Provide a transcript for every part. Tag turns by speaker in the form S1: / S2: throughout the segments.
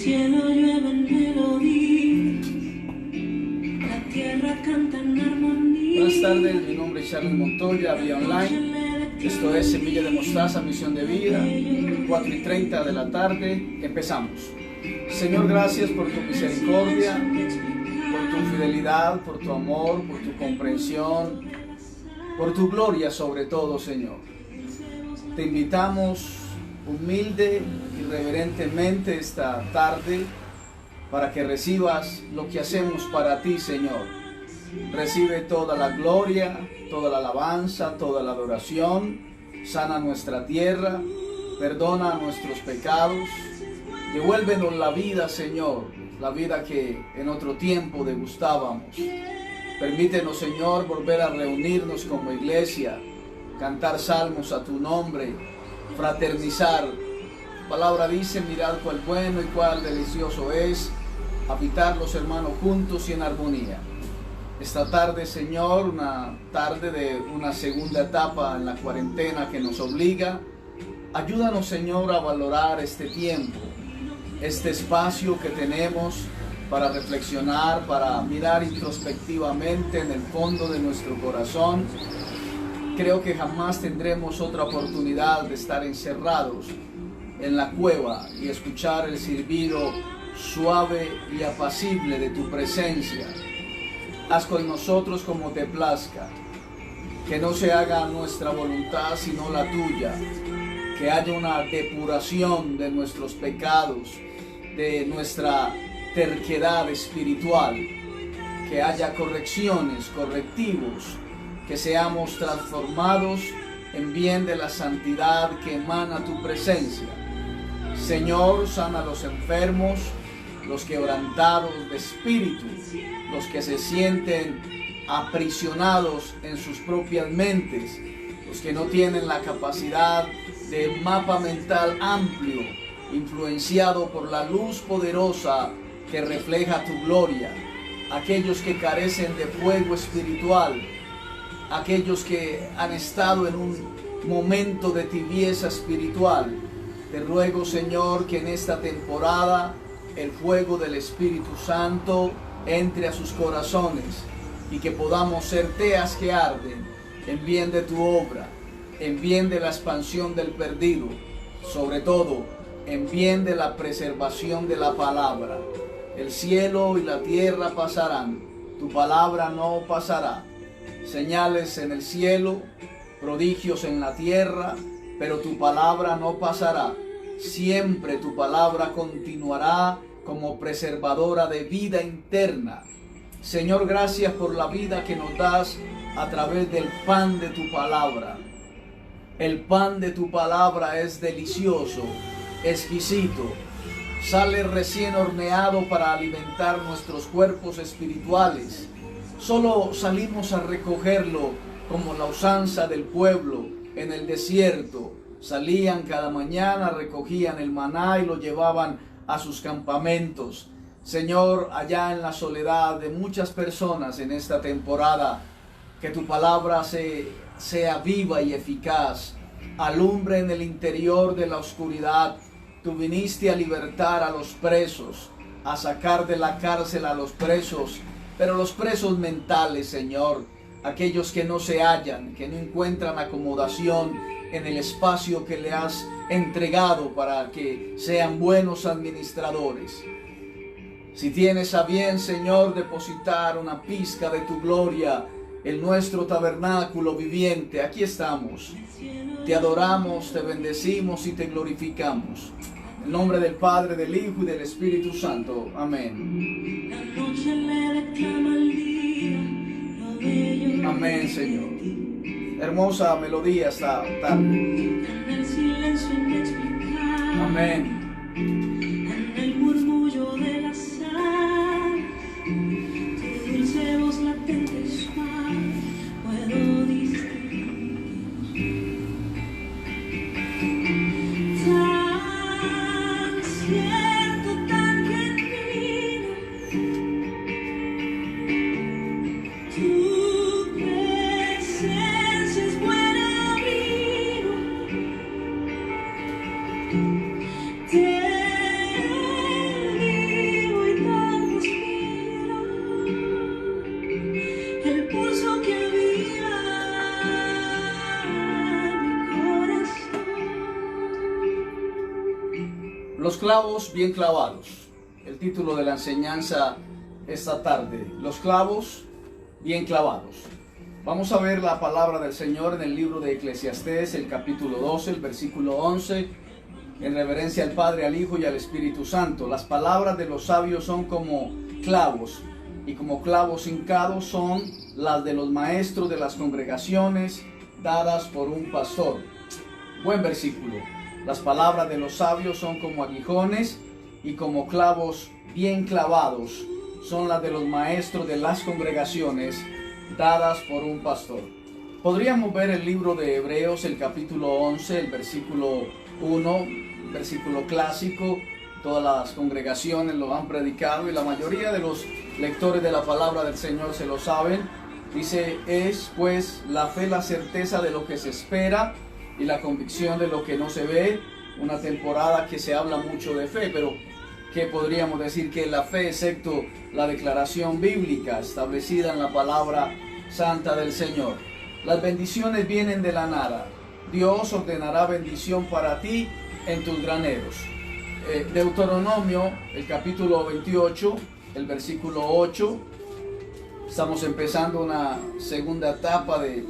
S1: cielo llueven melodías, la tierra canta en armonía.
S2: Buenas tardes, mi nombre es Charles Montoya, vía online. Esto es Semilla de Mostaza, Misión de Vida, 4:30 de la tarde. Empezamos. Señor, gracias por tu misericordia, por tu fidelidad, por tu amor, por tu comprensión, por tu gloria sobre todo, Señor. Te invitamos humilde y reverentemente esta tarde para que recibas lo que hacemos para ti, Señor. Recibe toda la gloria, toda la alabanza, toda la adoración. Sana nuestra tierra, perdona nuestros pecados. Devuélvenos la vida, Señor, la vida que en otro tiempo degustábamos. Permítenos, Señor, volver a reunirnos como iglesia, cantar salmos a tu nombre, fraternizar. La palabra dice: mirad cuál bueno y cuál delicioso es habitar los hermanos juntos y en armonía. Esta tarde, Señor, una tarde de una segunda etapa en la cuarentena que nos obliga. Ayúdanos, Señor, a valorar este tiempo, este espacio que tenemos para reflexionar, para mirar introspectivamente en el fondo de nuestro corazón. Creo que jamás tendremos otra oportunidad de estar encerrados en la cueva y escuchar el silbido suave y apacible de tu presencia. Haz con nosotros como te plazca, que no se haga nuestra voluntad sino la tuya, que haya una depuración de nuestros pecados, de nuestra terquedad espiritual, que haya correcciones, correctivos, que seamos transformados en bien de la santidad que emana tu presencia. Señor, sana a los enfermos, los quebrantados de espíritu, los que se sienten aprisionados en sus propias mentes, los que no tienen la capacidad de mapa mental amplio, influenciado por la luz poderosa que refleja tu gloria, aquellos que carecen de fuego espiritual, aquellos que han estado en un momento de tibieza espiritual. Te ruego, Señor, que en esta temporada el fuego del Espíritu Santo entre a sus corazones y que podamos ser teas que arden en bien de tu obra, en bien de la expansión del perdido, sobre todo en bien de la preservación de la palabra. El cielo y la tierra pasarán, tu palabra no pasará. Señales en el cielo, prodigios en la tierra, pero tu palabra no pasará. Siempre tu palabra continuará como preservadora de vida interna. Señor, gracias por la vida que nos das a través del pan de tu palabra. El pan de tu palabra es delicioso, exquisito. Sale recién horneado para alimentar nuestros cuerpos espirituales. Solo salimos a recogerlo como la usanza del pueblo en el desierto. Salían cada mañana, recogían el maná y lo llevaban a sus campamentos. Señor, allá en la soledad de muchas personas en esta temporada, que tu palabra sea viva y eficaz, alumbre en el interior de la oscuridad. Tú viniste a libertar a los presos, a sacar de la cárcel a los presos, pero los presos mentales, Señor, aquellos que no se hallan, que no encuentran acomodación en el espacio que le has entregado para que sean buenos administradores. Si tienes a bien, Señor, depositar una pizca de tu gloria en nuestro tabernáculo viviente, aquí estamos. Te adoramos, te bendecimos y te glorificamos. En nombre del Padre, del Hijo y del Espíritu Santo. Amén. Amén, Señor. Hermosa melodía esta tarde. Amén.
S1: En el murmullo de la sal, tu dulce voz latente suave, puedo distinguir. Tan cierto, tan genuino, tu presencia es buen abrigo.
S2: Los clavos bien clavados. El título de la enseñanza esta tarde. Los clavos bien clavados. Vamos a ver la palabra del Señor en el libro de Eclesiastés, el capítulo 12, el versículo 11, en reverencia al Padre, al Hijo y al Espíritu Santo. Las palabras de los sabios son como clavos, y como clavos hincados son las de los maestros de las congregaciones dadas por un pastor. Buen versículo. Las palabras de los sabios son como aguijones, y como clavos bien clavados son las de los maestros de las congregaciones dadas por un pastor. Podríamos ver el libro de Hebreos, el capítulo 11, el versículo 1, versículo clásico. Todas las congregaciones lo han predicado y la mayoría de los lectores de la palabra del Señor se lo saben. Dice: es pues la fe la certeza de lo que se espera y la convicción de lo que no se ve. Una temporada que se habla mucho de fe, pero ¿qué podríamos decir que la fe, excepto la declaración bíblica establecida en la palabra santa del Señor? Las bendiciones vienen de la nada. Dios ordenará bendición para ti en tus graneros. Deuteronomio, el capítulo 28, el versículo 8. Estamos empezando una segunda etapa de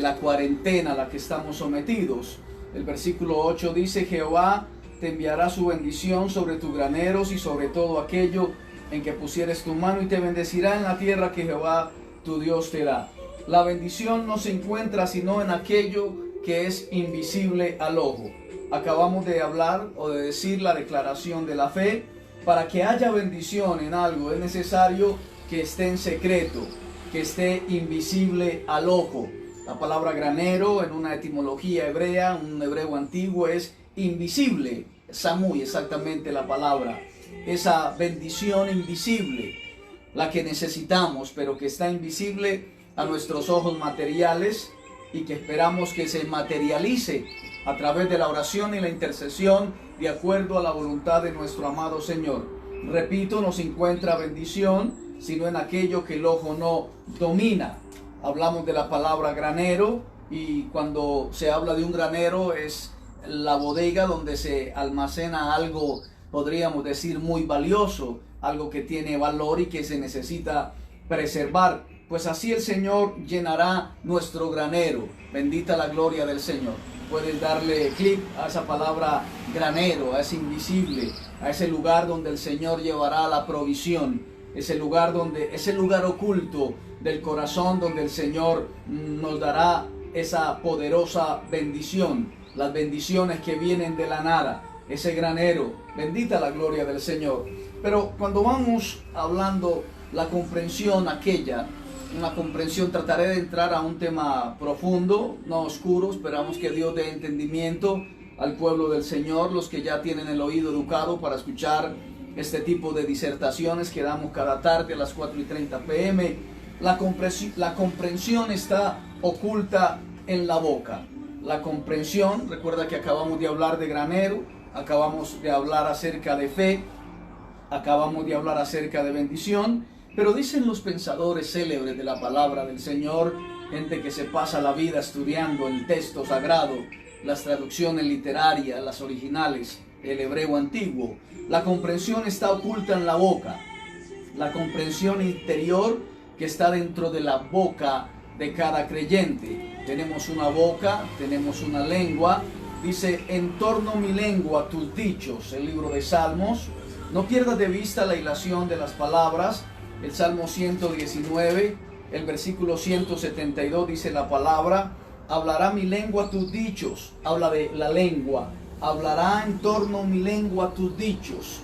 S2: la cuarentena a la que estamos sometidos. El versículo 8 dice: Jehová te enviará su bendición sobre tus graneros y sobre todo aquello en que pusieres tu mano, y te bendecirá en la tierra que Jehová tu Dios te da. La bendición no se encuentra sino en aquello que es invisible al ojo. Acabamos de hablar o de decir la declaración de la fe. Para que haya bendición en algo es necesario que esté en secreto, que esté invisible al ojo. La palabra granero en una etimología hebrea, un hebreo antiguo, es invisible. Samui, exactamente la palabra. Esa bendición invisible, la que necesitamos, pero que está invisible a nuestros ojos materiales y que esperamos que se materialice a través de la oración y la intercesión de acuerdo a la voluntad de nuestro amado Señor. Repito, no se encuentra bendición sino en aquello que el ojo no domina. Hablamos de la palabra granero, y cuando se habla de un granero es la bodega donde se almacena algo, podríamos decir, muy valioso, algo que tiene valor y que se necesita preservar. Pues así el Señor llenará nuestro granero. Bendita la gloria del Señor. Puedes darle clic a esa palabra granero, a ese invisible, a ese lugar donde el Señor llevará la provisión, ese lugar oculto del corazón donde el Señor nos dará esa poderosa bendición, las bendiciones que vienen de la nada, ese granero. Bendita la gloria del Señor. Pero cuando vamos hablando la comprensión aquella, una comprensión, trataré de entrar a un tema profundo, no oscuro. Esperamos que Dios dé entendimiento al pueblo del Señor, los que ya tienen el oído educado para escuchar este tipo de disertaciones que damos cada tarde a las 4:30 p.m. La comprensión está oculta en la boca. La comprensión, recuerda que acabamos de hablar de granero, acabamos de hablar acerca de fe, acabamos de hablar acerca de bendición, pero dicen los pensadores célebres de la palabra del Señor, gente que se pasa la vida estudiando el texto sagrado, las traducciones literarias, las originales, el hebreo antiguo, la comprensión está oculta en la boca. La comprensión interior que está dentro de la boca de cada creyente. Tenemos una boca, tenemos una lengua. Dice: entorno mi lengua tus dichos, el libro de Salmos. No pierdas de vista la hilación de las palabras. El Salmo 119, el versículo 172 dice la palabra: hablará mi lengua tus dichos. Habla de la lengua. Hablará en torno mi lengua tus dichos.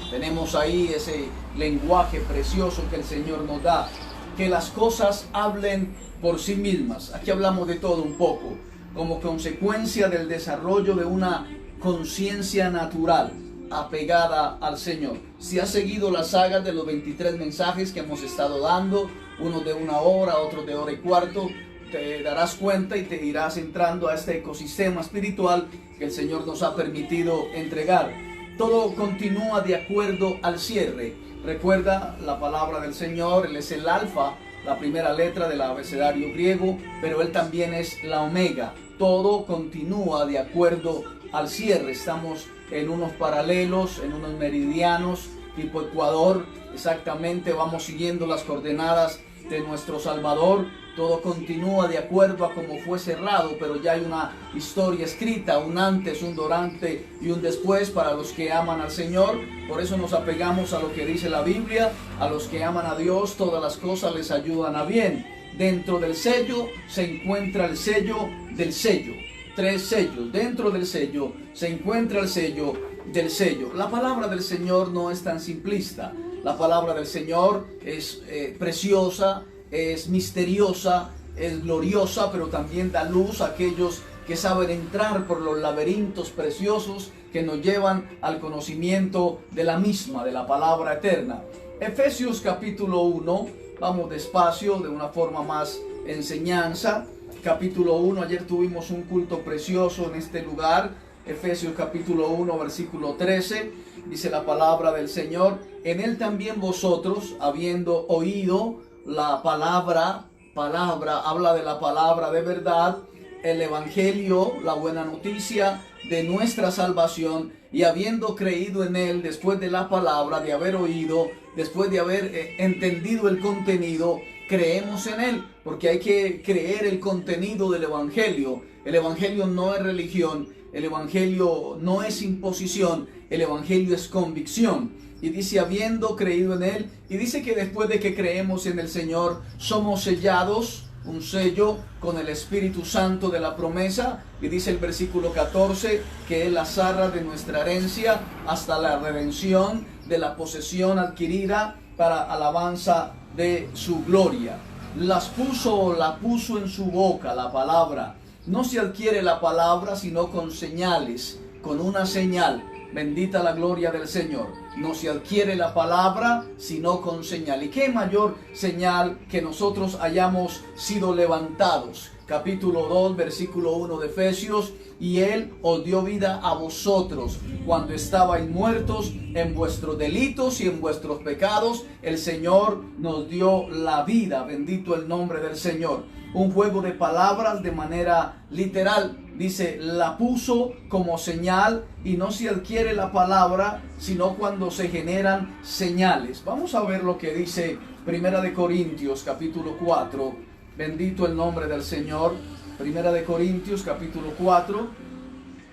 S2: Tenemos ahí ese lenguaje precioso que el Señor nos da. Que las cosas hablen por sí mismas. Aquí hablamos de todo un poco, como consecuencia del desarrollo de una conciencia natural apegada al Señor. Si has seguido la saga de los 23 mensajes que hemos estado dando, unos de 1 hora, otros de 1:15, te darás cuenta y te irás entrando a este ecosistema espiritual que el Señor nos ha permitido entregar. Todo continúa de acuerdo al cierre. Recuerda la palabra del Señor, Él es el alfa, la primera letra del abecedario griego, pero Él también es la omega. Todo continúa de acuerdo al cierre. Estamos en unos paralelos, en unos meridianos, tipo Ecuador. Exactamente, vamos siguiendo las coordenadas de nuestro Salvador. Todo continúa de acuerdo a como fue cerrado, pero ya hay una historia escrita, un antes, un durante y un después para los que aman al Señor. Por eso nos apegamos a lo que dice la Biblia. A los que aman a Dios, todas las cosas les ayudan a bien. Dentro del sello se encuentra el sello del sello. 3 sellos. Dentro del sello se encuentra el sello del sello. La palabra del Señor no es tan simplista. La palabra del Señor es preciosa, es misteriosa, es gloriosa, pero también da luz a aquellos que saben entrar por los laberintos preciosos que nos llevan al conocimiento de la misma, de la palabra eterna. Efesios capítulo 1, vamos despacio, de una forma más enseñanza. Capítulo 1, ayer tuvimos un culto precioso en este lugar. Efesios capítulo 1, versículo 13, dice la palabra del Señor: en él también vosotros, habiendo oído la palabra, habla de la palabra de verdad, el evangelio, la buena noticia de nuestra salvación, y habiendo creído en él, después de la palabra, de haber oído, después de haber entendido el contenido, creemos en él, porque hay que creer el contenido del evangelio. El evangelio no es religión, el evangelio no es imposición, el evangelio es convicción. Y dice, habiendo creído en él, y dice que después de que creemos en el Señor, somos sellados, un sello con el Espíritu Santo de la promesa. Y dice el versículo 14, que es la zarra de nuestra herencia hasta la redención de la posesión adquirida para alabanza de su gloria. La puso en su boca la palabra. No se adquiere la palabra sino con señales, con una señal. Bendita la gloria del Señor. No se adquiere la palabra sino con señal. ¿Y qué mayor señal que nosotros hayamos sido levantados? Capítulo 2, versículo 1 de Efesios: y él os dio vida a vosotros cuando estabais muertos en vuestros delitos y en vuestros pecados. El Señor nos dio la vida. Bendito el nombre del Señor. Un juego de palabras de manera literal. Dice, la puso como señal, y no se adquiere la palabra sino cuando se generan señales. Vamos a ver lo que dice Primera de Corintios capítulo 4. Bendito el nombre del Señor. Primera de Corintios capítulo 4,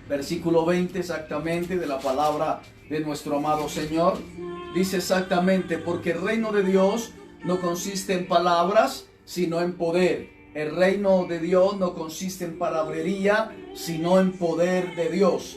S2: versículo 20 exactamente, de la palabra de nuestro amado Señor. Dice exactamente: porque el reino de Dios no consiste en palabras sino en poder. El reino de Dios no consiste en palabrería, sino en poder de Dios.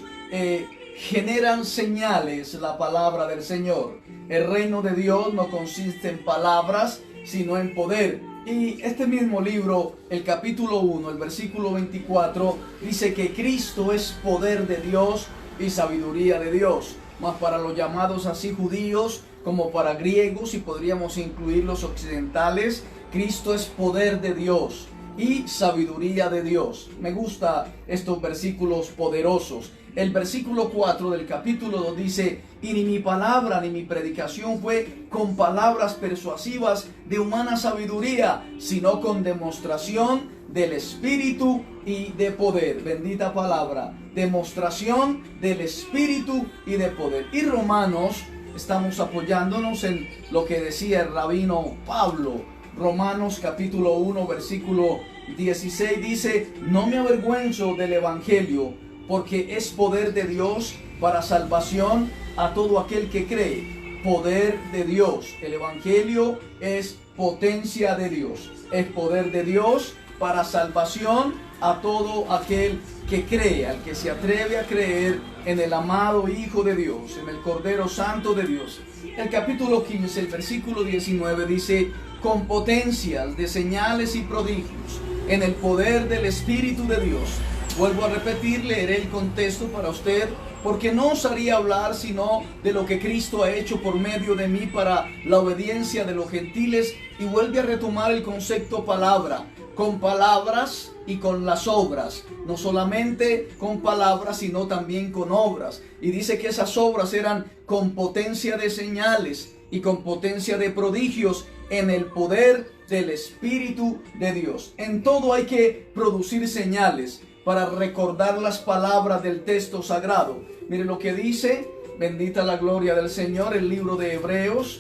S2: Generan señales la palabra del Señor. El reino de Dios no consiste en palabras, sino en poder. Y este mismo libro, el capítulo 1, el versículo 24, dice que Cristo es poder de Dios y sabiduría de Dios. Mas para los llamados así judíos como para griegos, y podríamos incluir los occidentales, Cristo es poder de Dios y sabiduría de Dios. Me gustan estos versículos poderosos. El versículo 4 del capítulo 2 dice: y ni mi palabra ni mi predicación fue con palabras persuasivas de humana sabiduría, sino con demostración del Espíritu y de poder. Bendita palabra. Demostración del Espíritu y de poder. Y Romanos, estamos apoyándonos en lo que decía el rabino Pablo. Romanos capítulo 1 versículo 16 dice: no me avergüenzo del evangelio, porque es poder de Dios para salvación a todo aquel que cree. Poder de Dios. El evangelio es potencia de Dios. Es poder de Dios para salvación a todo aquel que cree, al que se atreve a creer en el amado Hijo de Dios, en el Cordero Santo de Dios. El capítulo 15, el versículo 19 dice: con potencias de señales y prodigios, en el poder del Espíritu de Dios. Vuelvo a repetir, leeré el contexto para usted, porque no os haría hablar sino de lo que Cristo ha hecho por medio de mí para la obediencia de los gentiles. Y vuelve a retomar el concepto palabra, con palabras y con las obras, no solamente con palabras sino también con obras. Y dice que esas obras eran con potencia de señales y con potencia de prodigios, en el poder del Espíritu de Dios. En todo hay que producir señales para recordar las palabras del texto sagrado. Mire lo que dice, bendita la gloria del Señor, el libro de Hebreos,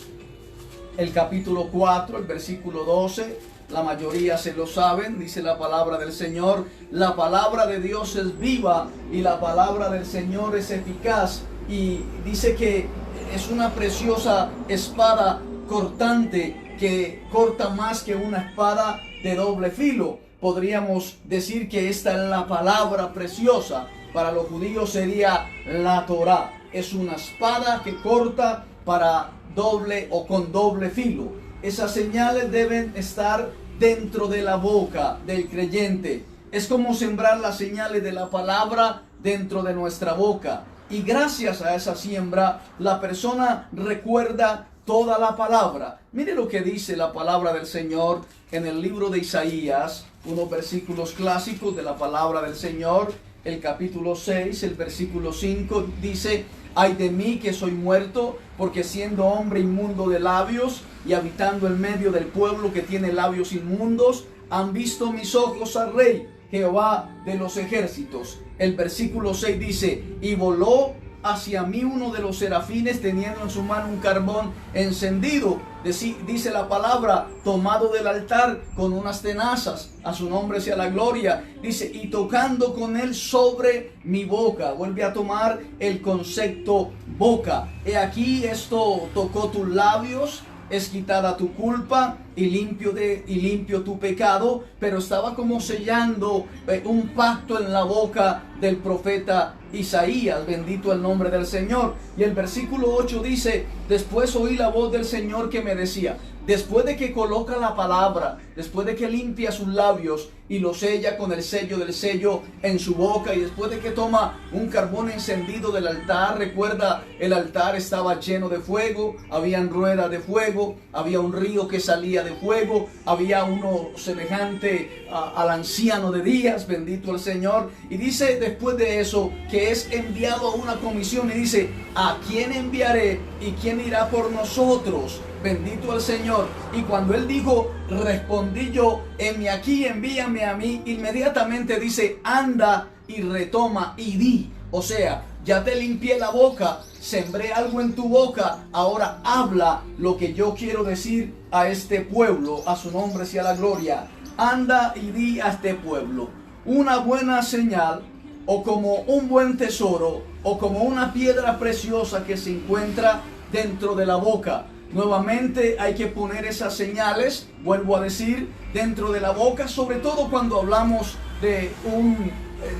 S2: el capítulo 4, el versículo 12. La mayoría se lo saben, dice la palabra del Señor. La palabra de Dios es viva y la palabra del Señor es eficaz. Y dice que es una preciosa espada cortante que corta más que una espada de doble filo. Podríamos decir que esta es la palabra preciosa. Para los judíos sería la Torá. Es una espada que corta para doble o con doble filo. Esas señales deben estar dentro de la boca del creyente. Es como sembrar las señales de la palabra dentro de nuestra boca. Y gracias a esa siembra, la persona recuerda toda la palabra. Mire lo que dice la palabra del Señor en el libro de Isaías, unos versículos clásicos de la palabra del Señor. El capítulo 6, el versículo 5 dice: ay de mí que soy muerto, porque siendo hombre inmundo de labios y habitando en medio del pueblo que tiene labios inmundos, han visto mis ojos al Rey, Jehová de los ejércitos. El versículo 6 dice: y voló hacia mí uno de los serafines teniendo en su mano un carbón encendido. Dice la palabra, tomado del altar con unas tenazas. A su nombre sea la gloria. Dice, y tocando con él sobre mi boca. Vuelve a tomar el concepto boca. He aquí, esto tocó tus labios, es quitada tu culpa y limpio tu pecado. Pero estaba como sellando un pacto en la boca del profeta Isaías. Bendito el nombre del Señor. Y el versículo 8 dice: después oí la voz del Señor que me decía, después de que coloca la palabra, después de que limpia sus labios y lo sella con el sello del sello en su boca, y después de que toma un carbón encendido del altar, recuerda, el altar estaba lleno de fuego, habían ruedas de fuego, había un río que salía de fuego, había uno semejante al anciano de días, bendito el Señor. Y dice después de eso que es enviado a una comisión y dice: ¿a quién enviaré y quién irá por nosotros? Bendito el Señor. Y cuando él dijo, respondí yo, heme aquí, envíame a mí, inmediatamente dice: anda y retoma y di. O sea, ya te limpié la boca, sembré algo en tu boca, ahora habla lo que yo quiero decir a este pueblo. A su nombre sea la gloria. Anda y di a este pueblo. Una buena señal, o como un buen tesoro, o como una piedra preciosa que se encuentra dentro de la boca. Nuevamente hay que poner esas señales, vuelvo a decir, dentro de la boca, sobre todo cuando hablamos de un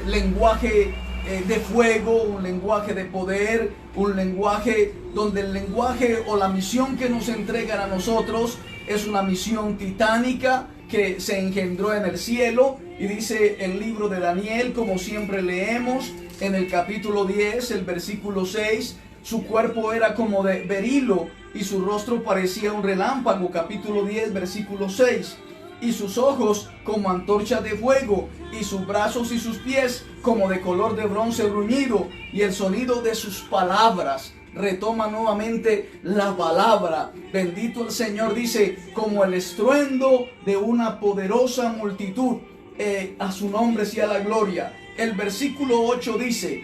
S2: lenguaje de fuego, un lenguaje de poder, un lenguaje donde el lenguaje o la misión que nos entregan a nosotros es una misión titánica que se engendró en el cielo. Y dice el libro de Daniel, como siempre leemos, en el capítulo 10, el versículo 6, su cuerpo era como de berilo y su rostro parecía un relámpago. Capítulo 10, versículo 6. Y sus ojos como antorchas de fuego, y sus brazos y sus pies como de color de bronce bruñido, y el sonido de sus palabras. Retoma nuevamente la palabra. Bendito el Señor. Dice, como el estruendo de una poderosa multitud. A su nombre sea la gloria. El versículo 8 dice: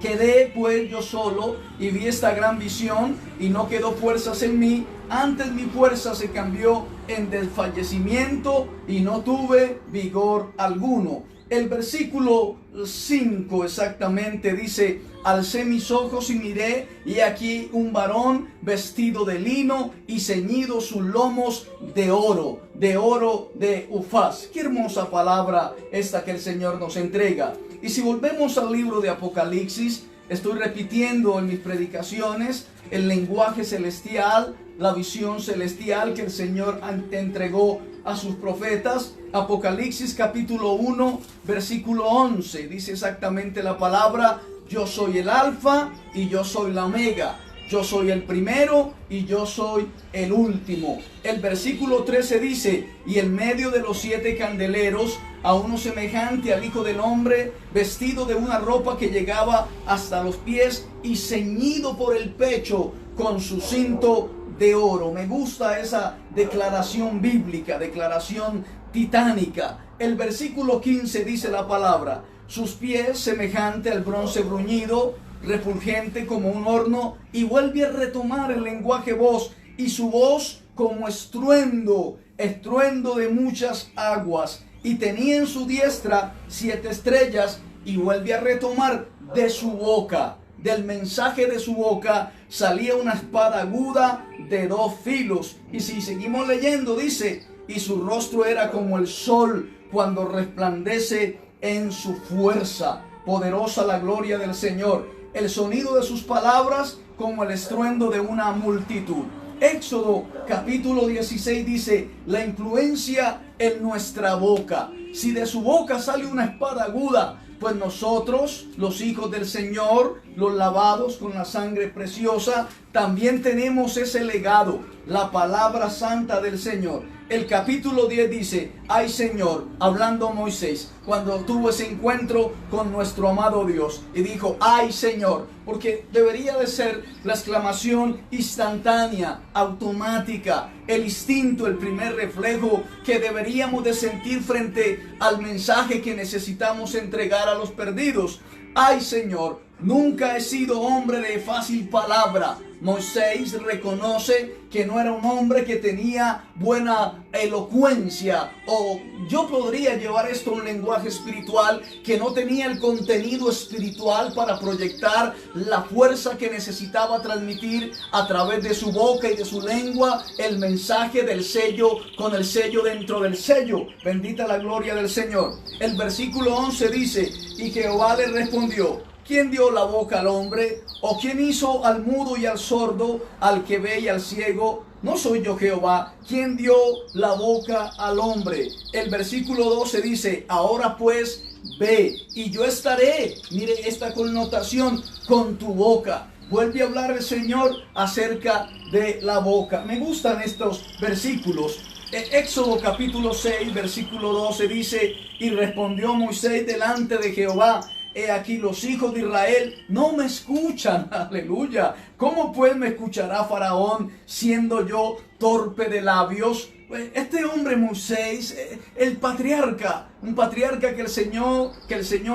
S2: quedé pues yo solo y vi esta gran visión, y no quedó fuerzas en mí, antes mi fuerza se cambió en desfallecimiento y no tuve vigor alguno. El versículo 5 exactamente dice: alcé mis ojos y miré, y aquí un varón vestido de lino y ceñido sus lomos de oro de Ufaz. Qué hermosa palabra esta que el Señor nos entrega. Y si volvemos al libro de Apocalipsis, estoy repitiendo en mis predicaciones el lenguaje celestial, la visión celestial que el Señor entregó a sus profetas. Apocalipsis capítulo 1, versículo 11, dice exactamente la palabra: yo soy el alfa y yo soy la omega, yo soy el primero y yo soy el último. El versículo 13 dice: y en medio de los 7 candeleros, a uno semejante al Hijo del Hombre, vestido de una ropa que llegaba hasta los pies y ceñido por el pecho con su cinto de oro. Me gusta esa declaración bíblica, declaración titánica. El versículo 15 dice la palabra: sus pies semejante al bronce bruñido, refulgente como un horno, y vuelve a retomar el lenguaje voz, y su voz como estruendo de muchas aguas, y tenía en su diestra 7 estrellas, y vuelve a retomar de su boca, del mensaje de su boca, salía una espada aguda de 2 filos. Y si seguimos leyendo, dice, y su rostro era como el sol cuando resplandece en su fuerza. Poderosa la gloria del Señor. El sonido de sus palabras como el estruendo de una multitud. Éxodo capítulo 16 dice, la influencia en nuestra boca. Si de su boca sale una espada aguda, pues nosotros, los hijos del Señor, los lavados con la sangre preciosa, también tenemos ese legado, la palabra santa del Señor. El capítulo 10 dice, ay Señor, hablando Moisés, cuando tuvo ese encuentro con nuestro amado Dios, y dijo, ay Señor, porque debería de ser la exclamación instantánea, automática, el instinto, el primer reflejo que deberíamos de sentir frente al mensaje que necesitamos entregar a los perdidos. Ay Señor, nunca he sido hombre de fácil palabra. Moisés reconoce que no era un hombre que tenía buena elocuencia, o yo podría llevar esto a un lenguaje espiritual, que no tenía el contenido espiritual para proyectar la fuerza que necesitaba transmitir a través de su boca y de su lengua el mensaje del sello, con el sello dentro del sello. Bendita la gloria del Señor. El versículo 11 dice, y Jehová le respondió, ¿quién dio la boca al hombre? ¿O quién hizo al mudo y al sordo, al que ve y al ciego? ¿No soy yo Jehová? ¿Quién dio la boca al hombre? El versículo 12 dice, ahora pues ve, y yo estaré, mire esta connotación, con tu boca. Vuelve a hablar el Señor acerca de la boca. Me gustan estos versículos. Éxodo capítulo 6, versículo 12 dice, y respondió Moisés delante de Jehová, he aquí los hijos de Israel no me escuchan, aleluya. ¿Cómo pues me escuchará Faraón siendo yo torpe de labios? Este hombre Moisés, el patriarca, un patriarca que el Señor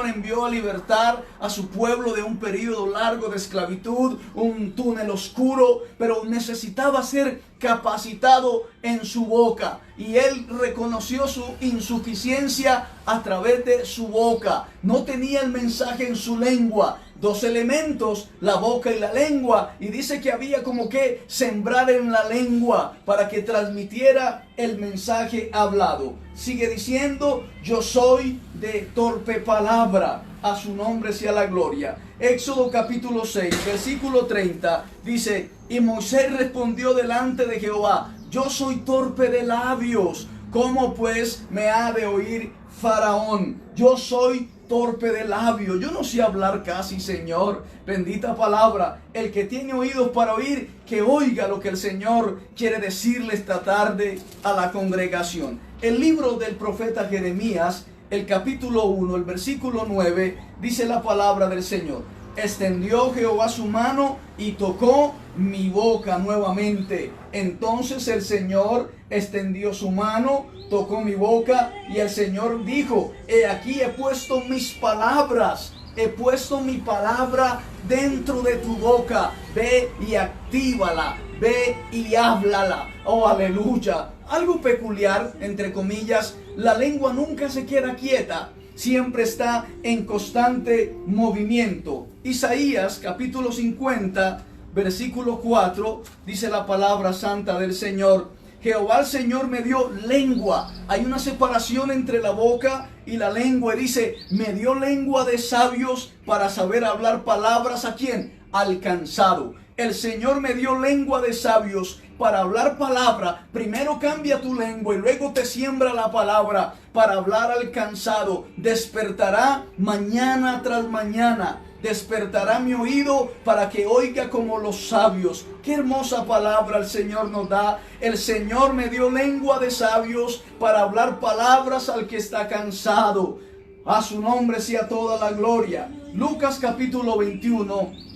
S2: envió a libertar a su pueblo de un periodo largo de esclavitud, un túnel oscuro, pero necesitaba ser capacitado en su boca, y él reconoció su insuficiencia a través de su boca. No tenía el mensaje en su lengua. 2 elementos, la boca y la lengua, y dice que había como que sembrar en la lengua para que transmitiera el mensaje hablado. Sigue diciendo, yo soy de torpe palabra, a su nombre sea la gloria. Éxodo capítulo 6, versículo 30, dice, y Moisés respondió delante de Jehová, yo soy torpe de labios, ¿cómo pues me ha de oír Faraón? Yo soy torpe de labios, yo no sé hablar casi, Señor. Bendita palabra. El que tiene oídos para oír, que oiga lo que el Señor quiere decirle esta tarde a la congregación. El libro del profeta Jeremías, el capítulo 1, el versículo 9, dice la palabra del Señor. Extendió Jehová su mano y tocó mi boca nuevamente. Entonces el Señor extendió su mano, tocó mi boca, y el Señor dijo, he aquí he puesto mis palabras, he puesto mi palabra dentro de tu boca. Ve y actívala, ve y háblala. Oh, aleluya. Algo peculiar, entre comillas, la lengua nunca se queda quieta, siempre está en constante movimiento. Isaías capítulo 50, versículo 4, dice la palabra santa del Señor. Jehová el Señor me dio lengua. Hay una separación entre la boca y la lengua. Y dice, me dio lengua de sabios para saber hablar palabras. ¿A quién? Al cansado. El Señor me dio lengua de sabios para hablar palabra. Primero cambia tu lengua y luego te siembra la palabra para hablar al cansado. Despertará mañana tras mañana. Despertará mi oído para que oiga como los sabios. Qué hermosa palabra el Señor nos da. El Señor me dio lengua de sabios para hablar palabras al que está cansado. A su nombre sea toda la gloria. Lucas capítulo 21.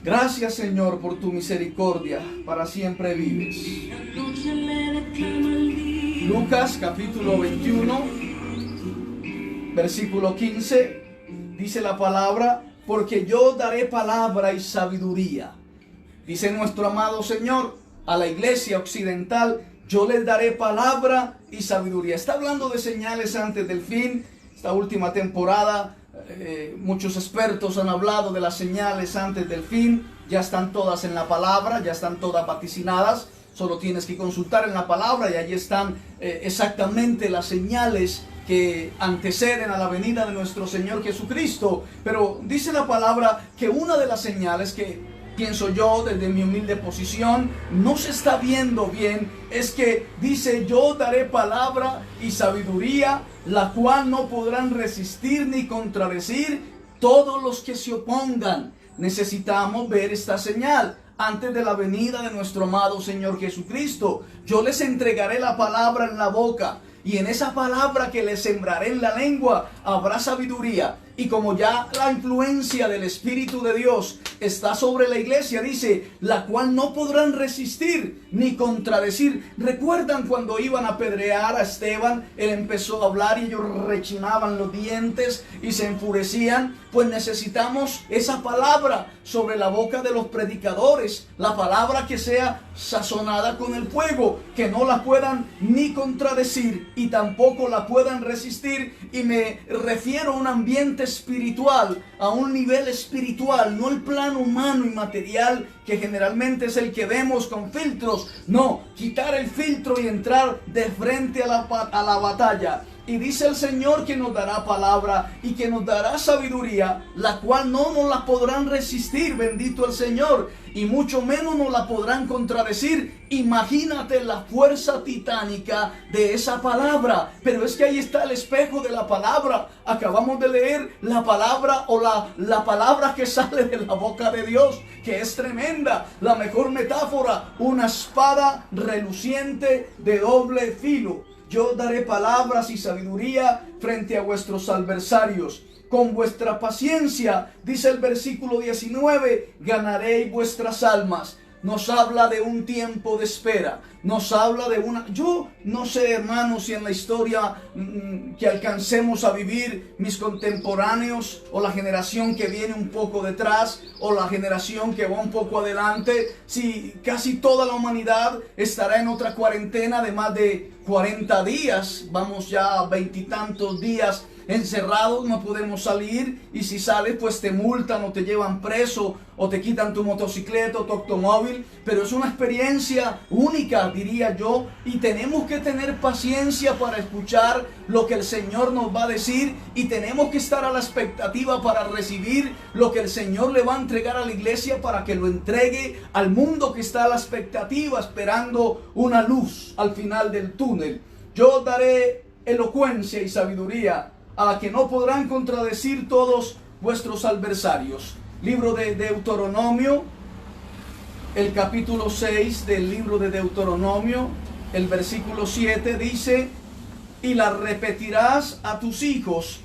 S2: Gracias, Señor, por tu misericordia. Para siempre vives. Lucas capítulo 21, versículo 15. Dice la palabra, porque yo daré palabra y sabiduría. Dice nuestro amado Señor a la iglesia occidental, yo les daré palabra y sabiduría. Está hablando de señales antes del fin. Esta última temporada, muchos expertos han hablado de las señales antes del fin. Ya están todas en la palabra, ya están todas vaticinadas. Solo tienes que consultar en la palabra y allí están exactamente las señales que anteceden a la venida de nuestro Señor Jesucristo. Pero dice la palabra que una de las señales que pienso yo desde mi humilde posición no se está viendo bien es que dice yo daré palabra y sabiduría, la cual no podrán resistir ni contradecir todos los que se opongan. Necesitamos ver esta señal antes de la venida de nuestro amado Señor Jesucristo. Yo les entregaré la palabra en la boca, y en esa palabra que les sembraré en la lengua habrá sabiduría. Y como ya la influencia del Espíritu de Dios está sobre la iglesia, dice, la cual no podrán resistir ni contradecir. ¿Recuerdan cuando iban a apedrear a Esteban? Él empezó a hablar y ellos rechinaban los dientes y se enfurecían. Pues necesitamos esa palabra sobre la boca de los predicadores, la palabra que sea sazonada con el fuego, que no la puedan ni contradecir y tampoco la puedan resistir. Y me refiero a un ambiente espiritual, a un nivel espiritual, no el plano humano y material que generalmente es el que vemos con filtros. No, quitar el filtro y entrar de frente a la batalla. Y dice el Señor que nos dará palabra y que nos dará sabiduría, la cual no nos la podrán resistir, bendito el Señor, y mucho menos nos la podrán contradecir. Imagínate la fuerza titánica de esa palabra. Pero es que ahí está el espejo de la palabra. Acabamos de leer la palabra o la palabra que sale de la boca de Dios, que es tremenda. La mejor metáfora, una espada reluciente de doble filo. Yo daré palabras y sabiduría frente a vuestros adversarios. Con vuestra paciencia, dice el versículo 19, ganaréis vuestras almas. Nos habla de un tiempo de espera. Nos habla de una... Yo no sé, hermanos, si en la historia que alcancemos a vivir mis contemporáneos o la generación que viene un poco detrás o la generación que va un poco adelante, si casi toda la humanidad estará en otra cuarentena de más de 40 días. Vamos ya a 20 y tantos días encerrados, no podemos salir, y si sales pues te multan o te llevan preso o te quitan tu motocicleta o tu automóvil. Pero es una experiencia única, diría yo, y tenemos que tener paciencia para escuchar lo que el Señor nos va a decir, y tenemos que estar a la expectativa para recibir lo que el Señor le va a entregar a la iglesia para que lo entregue al mundo que está a la expectativa, esperando una luz al final del túnel. Yo daré elocuencia y sabiduría a la que no podrán contradecir todos vuestros adversarios. Libro de Deuteronomio, el capítulo 6 del libro de Deuteronomio, el versículo 7 dice, y la repetirás a tus hijos.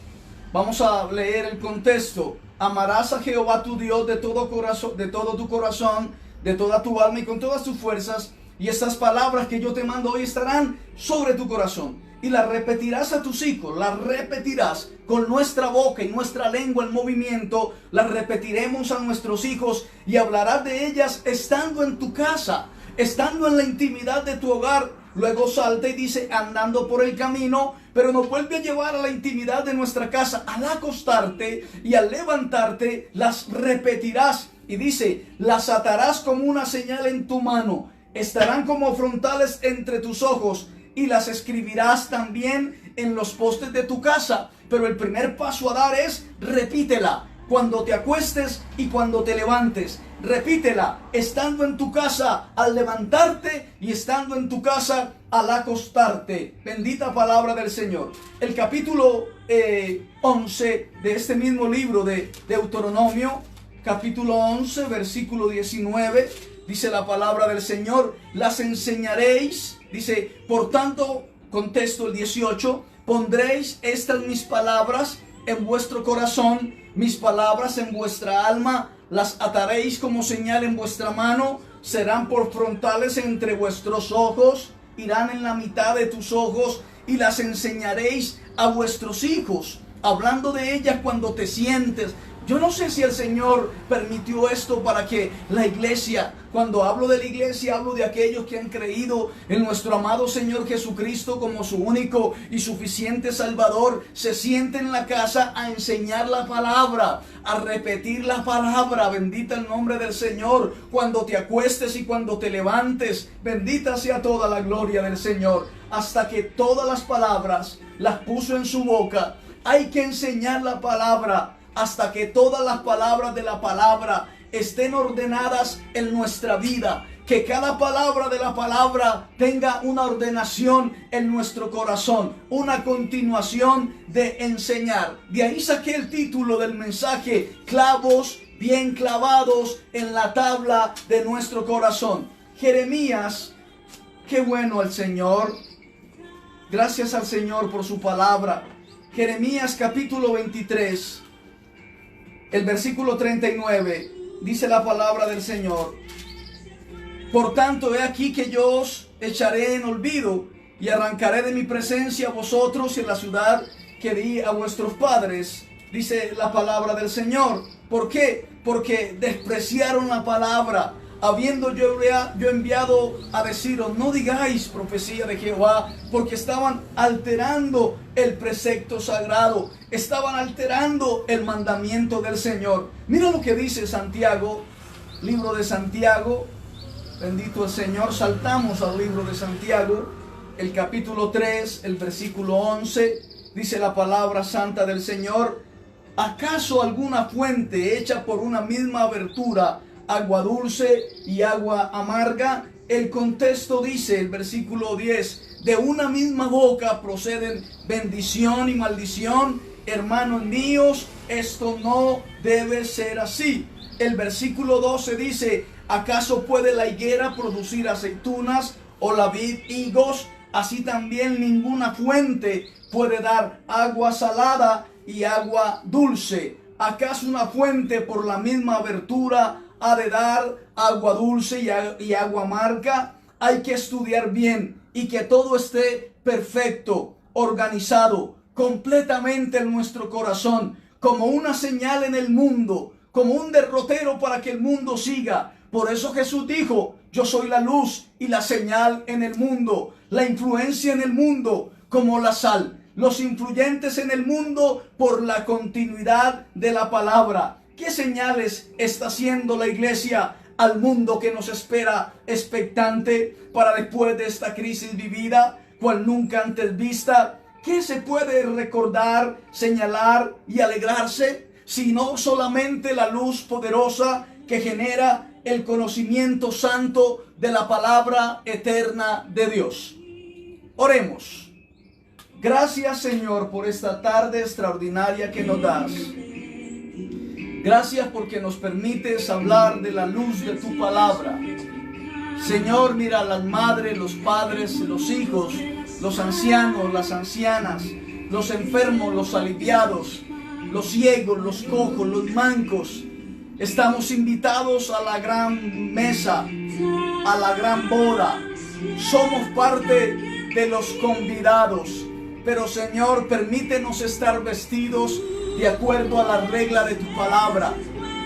S2: Vamos a leer el contexto. Amarás a Jehová tu Dios de todo corazón, de todo tu corazón, de toda tu alma y con todas tus fuerzas, y estas palabras que yo te mando hoy estarán sobre tu corazón. Y las repetirás a tus hijos, las repetirás con nuestra boca y nuestra lengua en movimiento, las repetiremos a nuestros hijos y hablarás de ellas estando en tu casa, estando en la intimidad de tu hogar. Luego salta y dice, andando por el camino, pero nos vuelve a llevar a la intimidad de nuestra casa. Al acostarte y al levantarte, las repetirás. Y dice, las atarás como una señal en tu mano, estarán como frontales entre tus ojos, y las escribirás también en los postes de tu casa. Pero el primer paso a dar es repítela cuando te acuestes y cuando te levantes. Repítela estando en tu casa al levantarte y estando en tu casa al acostarte. Bendita palabra del Señor. El capítulo 11 de este mismo libro de Deuteronomio, capítulo 11, versículo 19, dice la palabra del Señor, las enseñaréis. Dice, por tanto, contesto el 18, pondréis estas mis palabras en vuestro corazón, mis palabras en vuestra alma, las ataréis como señal en vuestra mano, serán por frontales entre vuestros ojos, irán en la mitad de tus ojos, y las enseñaréis a vuestros hijos, hablando de ellas cuando te sientes. Yo no sé si el Señor permitió esto para que la iglesia, cuando hablo de la iglesia, hablo de aquellos que han creído en nuestro amado Señor Jesucristo como su único y suficiente Salvador, se sienten en la casa a enseñar la palabra, a repetir la palabra. Bendita el nombre del Señor. Cuando te acuestes y cuando te levantes, bendita sea toda la gloria del Señor. Hasta que todas las palabras las puso en su boca. Hay que enseñar la palabra hasta que todas las palabras de la palabra estén ordenadas en nuestra vida. Que cada palabra de la palabra tenga una ordenación en nuestro corazón, una continuación de enseñar. De ahí saqué el título del mensaje: clavos bien clavados en la tabla de nuestro corazón. Jeremías, qué bueno el Señor. Gracias al Señor por su palabra. Jeremías capítulo 23, el versículo 39, dice la palabra del Señor: por tanto, he aquí que yo os echaré en olvido y arrancaré de mi presencia a vosotros y a la ciudad que di a vuestros padres, dice la palabra del Señor. ¿Por qué? Porque despreciaron la palabra, habiendo yo enviado a deciros: no digáis profecía de Jehová, porque estaban alterando el precepto sagrado, estaban alterando el mandamiento del Señor. Mira lo que dice Santiago, libro de Santiago, bendito el Señor. Saltamos al libro de Santiago, el capítulo 3, el versículo 11, dice la palabra santa del Señor: ¿acaso alguna fuente hecha por una misma abertura, agua dulce y agua amarga? El contexto dice, el versículo 10, de una misma boca proceden bendición y maldición. Hermanos míos, esto no debe ser así. El versículo 12 dice: ¿acaso puede la higuera producir aceitunas o la vid higos? Así también ninguna fuente puede dar agua salada y agua dulce. ¿Acaso una fuente por la misma abertura ha de dar agua dulce y agua amarga? Hay que estudiar bien y que todo esté perfecto, organizado, completamente en nuestro corazón, como una señal en el mundo, como un derrotero para que el mundo siga. Por eso Jesús dijo: yo soy la luz y la señal en el mundo, la influencia en el mundo como la sal. Los influyentes en el mundo por la continuidad de la palabra. ¿Qué señales está haciendo la iglesia al mundo que nos espera expectante para después de esta crisis vivida, cual nunca antes vista? ¿Qué se puede recordar, señalar y alegrarse, sino solamente la luz poderosa que genera el conocimiento santo de la palabra eterna de Dios? Oremos. Gracias, Señor, por esta tarde extraordinaria que nos das. Gracias porque nos permites hablar de la luz de tu palabra. Señor, mira a las madres, los padres, los hijos, los ancianos, las ancianas, los enfermos, los aliviados, los ciegos, los cojos, los mancos. Estamos invitados a la gran mesa, a la gran boda. Somos parte de los convidados. Pero, Señor, permítenos estar vestidos de acuerdo a la regla de tu palabra.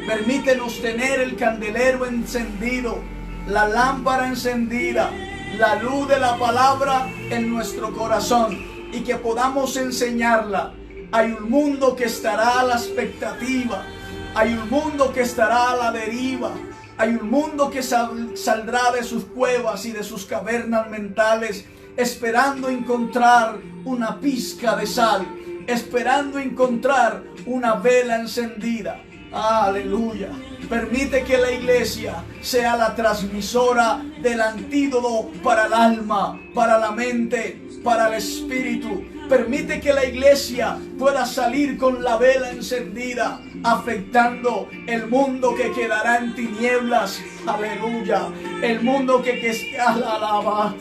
S2: Permítenos tener el candelero encendido, la lámpara encendida, la luz de la palabra en nuestro corazón, y que podamos enseñarla. Hay un mundo que estará a la expectativa, hay un mundo que estará a la deriva, hay un mundo que saldrá de sus cuevas y de sus cavernas mentales, esperando encontrar una pizca de sal, esperando encontrar una vela encendida. Aleluya. Permite que la iglesia sea la transmisora del antídoto para el alma, para la mente, para el espíritu. Permite que la iglesia pueda salir con la vela encendida, afectando el mundo que quedará en tinieblas. Aleluya. El mundo que alaba.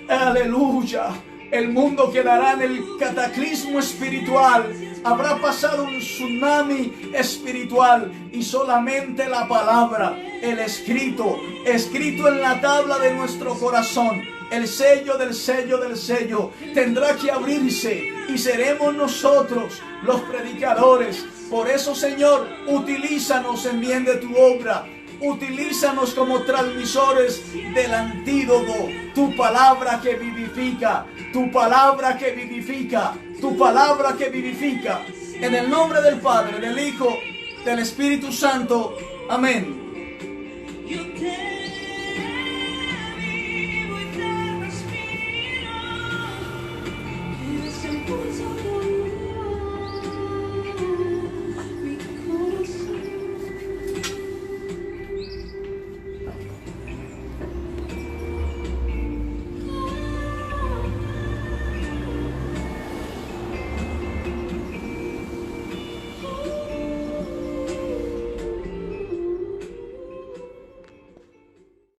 S2: Aleluya. El mundo quedará en el cataclismo espiritual. Habrá pasado un tsunami espiritual y solamente la palabra, el escrito en la tabla de nuestro corazón, el sello del sello del sello, tendrá que abrirse y seremos nosotros los predicadores, Por eso, Señor, utilízanos en bien de tu obra. Utilízanos como transmisores del antídoto, tu palabra que vivifica, tu palabra que vivifica, tu palabra que vivifica. En el nombre del Padre, del Hijo, del Espíritu Santo. Amén.